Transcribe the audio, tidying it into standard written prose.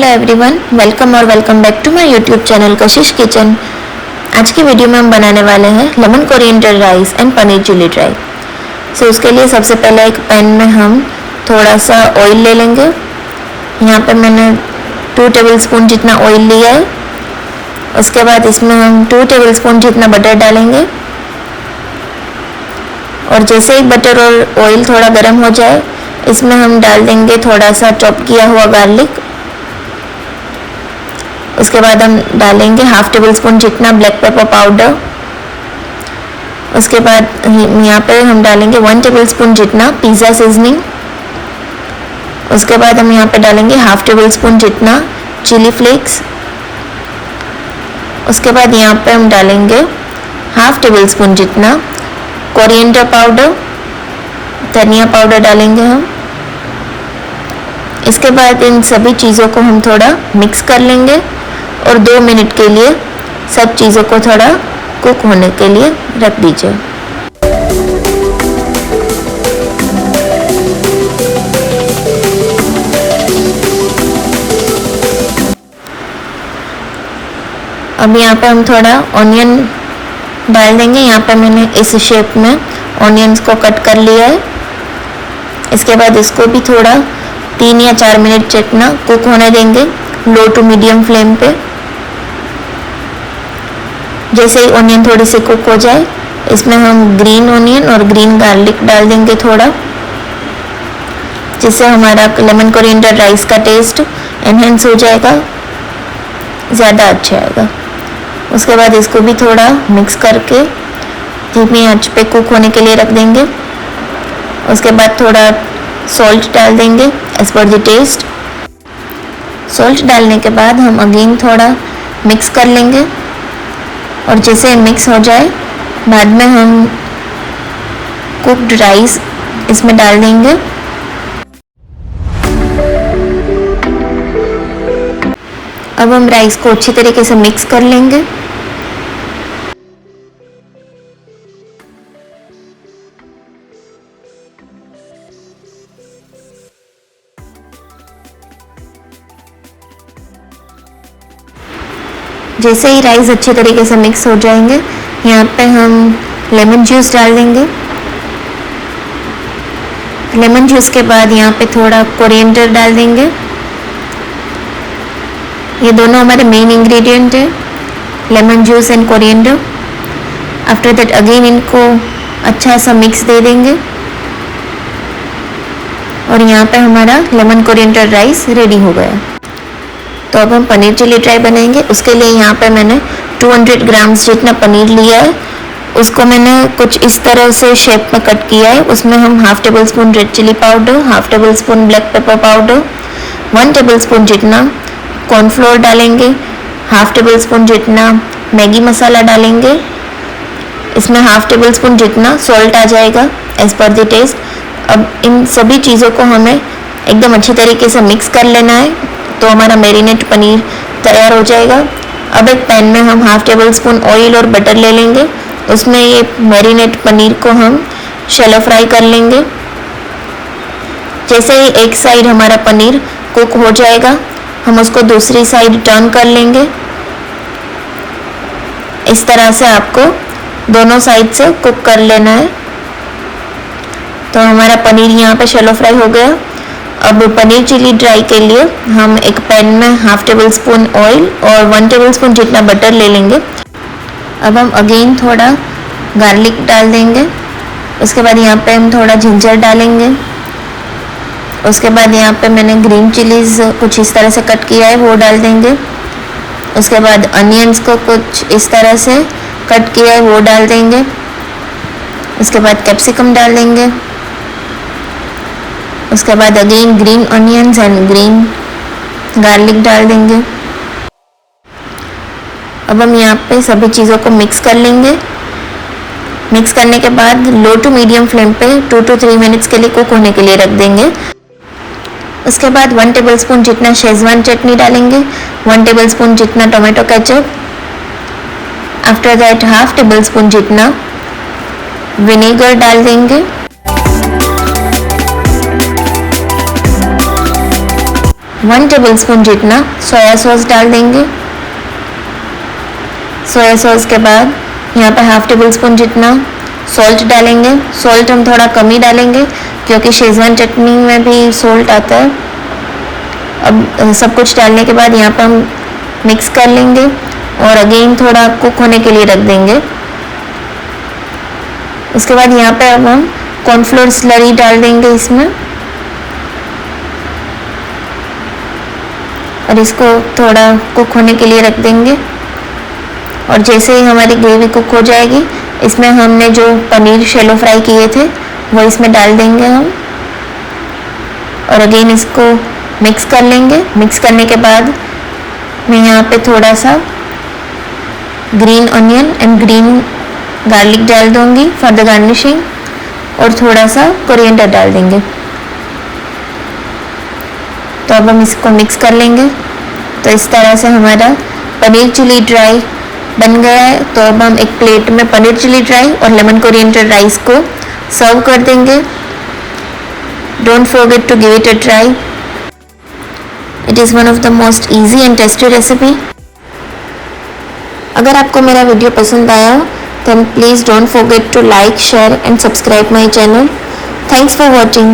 Hello everyone, welcome back to my YouTube channel Kashish kitchen. आज की video में हम बनाने वाले हैं lemon coriander rice and paneer chilli dry. So उसके लिए सबसे पहले एक पैन में हम थोड़ा सा ऑयल ले लेंगे। यहाँ पे मैंने 2 टेबलस्पून जितना ऑयल लिया है। उसके बाद इसमें हम 2 टेबलस्पून जितना बटर डालेंगे और जैसे ही बटर और ऑयल थोड़ा गर्म हो जाए इसमें हम डाल देंगे थोड़ा सा चॉप किया हुआ गार्लिक। उसके बाद हम डालेंगे हाफ टेबल स्पून जितना ब्लैक पेपर पाउडर। उसके बाद यहाँ पे हम डालेंगे 1 टेबल स्पून जितना पिज़्ज़ा सीजनिंग। उसके बाद हम यहाँ पे डालेंगे हाफ टेबल स्पून जितना चिली फ्लेक्स। उसके बाद यहाँ पे हम डालेंगे हाफ टेबल स्पून जितना कोरिएंडर पाउडर, धनिया पाउडर डालेंगे हम। इसके बाद इन सभी चीज़ों को हम थोड़ा मिक्स कर लेंगे और 2 मिनट के लिए सब चीज़ों को थोड़ा कुक होने के लिए रख दीजिए। अब यहाँ पे हम थोड़ा ऑनियन डाल देंगे। यहाँ पे मैंने इस शेप में ऑनियंस को कट कर लिया है। इसके बाद इसको भी थोड़ा 3 या 4 मिनट जितना कुक होने देंगे लो टू मीडियम फ्लेम पे। जैसे ही ऑनियन थोड़ी सी कुक हो जाए इसमें हम ग्रीन ऑनियन और ग्रीन गार्लिक डाल देंगे थोड़ा, जिससे हमारा लेमन कोरिएंडर राइस का टेस्ट एनहेंस हो जाएगा, ज़्यादा अच्छा आएगा। उसके बाद इसको भी थोड़ा मिक्स करके धीमी आंच पे कुक होने के लिए रख देंगे। उसके बाद थोड़ा सॉल्ट डाल देंगे as per the test. Salt डालने के बाद हम अगेन थोड़ा मिक्स कर लेंगे और जैसे मिक्स हो जाए बाद में हम कुक्ड राइस इसमें डाल देंगे। अब हम राइस को अच्छी तरीके से मिक्स कर लेंगे। जैसे ही राइस अच्छे तरीके से मिक्स हो जाएंगे यहाँ पे हम लेमन जूस डाल देंगे। लेमन जूस के बाद यहाँ पे थोड़ा कोरिएंडर डाल देंगे। ये दोनों हमारे मेन इंग्रेडिएंट है, lemon juice and coriander. After that again इनको अच्छा सा मिक्स दे देंगे और यहाँ पे हमारा लेमन कोरिएंडर राइस रेडी हो गया। तो अब हम पनीर चिली ड्राई बनाएंगे। उसके लिए यहाँ पे मैंने 200 ग्राम्स जितना पनीर लिया है। उसको मैंने कुछ इस तरह से शेप में कट किया है। उसमें हम half tablespoon red chilli powder, half tablespoon black pepper powder, 1 tablespoon जितना कॉर्नफ्लोर डालेंगे, हाफ टेबल स्पून जितना मैगी मसाला डालेंगे। इसमें हाफ टेबल स्पून जितना सॉल्ट आ जाएगा एज पर द टेस्ट। अब इन सभी चीज़ों को हमें एकदम अच्छी तरीके से मिक्स कर लेना है तो हमारा मैरिनेट पनीर तैयार हो जाएगा। अब एक पैन में हम हाफ टेबल स्पून ऑयल और बटर ले लेंगे। उसमें ये मैरिनेट पनीर को हम शैलो फ्राई कर लेंगे। जैसे ही एक साइड हमारा पनीर कुक हो जाएगा हम उसको दूसरी साइड टर्न कर लेंगे। इस तरह से आपको दोनों साइड से कुक कर लेना है। तो हमारा पनीर यहाँ पे शैलो फ्राई हो गया। अब पनीर चिली ड्राई के लिए हम एक पैन में हाफ टेबल स्पून ऑयल और 1 टेबल स्पून जितना बटर ले लेंगे। अब हम अगेन थोड़ा गार्लिक डाल देंगे। उसके बाद यहाँ पे हम थोड़ा जिंजर डालेंगे। उसके बाद यहाँ पे मैंने ग्रीन चिलीज़ कुछ इस तरह से कट किया है वो डाल देंगे। उसके बाद अनियंस को कुछ इस तरह से कट किया है वो डाल देंगे। उसके बाद कैप्सिकम डाल देंगे। उसके बाद again green onions and green garlic डाल देंगे। अब हम यहाँ पे सभी चीज़ों को मिक्स कर लेंगे। मिक्स करने के बाद लो टू मीडियम फ्लेम पे 2 to 3 मिनट्स के लिए कुक होने के लिए रख देंगे। उसके बाद 1 टेबल स्पून जितना शेजवान चटनी डालेंगे, 1 टेबल स्पून जितना tomato ketchup. After that half tablespoon जितना विनेगर डाल देंगे। 1 टेबलस्पून जितना सोया सॉस डाल देंगे। सोया सॉस के बाद यहाँ पे हाफ टेबल स्पून जितना सॉल्ट डालेंगे। सॉल्ट हम थोड़ा कम ही डालेंगे क्योंकि शेजवान चटनी में भी सॉल्ट आता है। अब सब कुछ डालने के बाद यहाँ पे हम मिक्स कर लेंगे और अगेन थोड़ा कुक होने के लिए रख देंगे। उसके बाद यहाँ पे अब हम कॉर्नफ्लोर स्लरी डाल देंगे इसमें और इसको थोड़ा कुक होने के लिए रख देंगे। और जैसे ही हमारी ग्रेवी कुक हो जाएगी, इसमें हमने जो पनीर शैलो फ्राई किए थे वो इसमें डाल देंगे हम और अगेन इसको मिक्स कर लेंगे। मिक्स करने के बाद मैं यहाँ पे थोड़ा सा green onion and green garlic डाल दूँगी फॉर द गार्निशिंग और थोड़ा सा कोरिएंडर डाल देंगे। तो अब हम इसको मिक्स कर लेंगे। तो इस तरह से हमारा पनीर चिली ड्राई बन गया है। तो अब हम एक प्लेट में पनीर चिली ड्राई और लेमन कोरिएंडर राइस को सर्व कर देंगे। Don't forget to give it a try. It is one of the most easy and tasty recipe. अगर आपको मेरा वीडियो पसंद आया हो then please don't forget to like, share and subscribe my channel. Thanks for watching.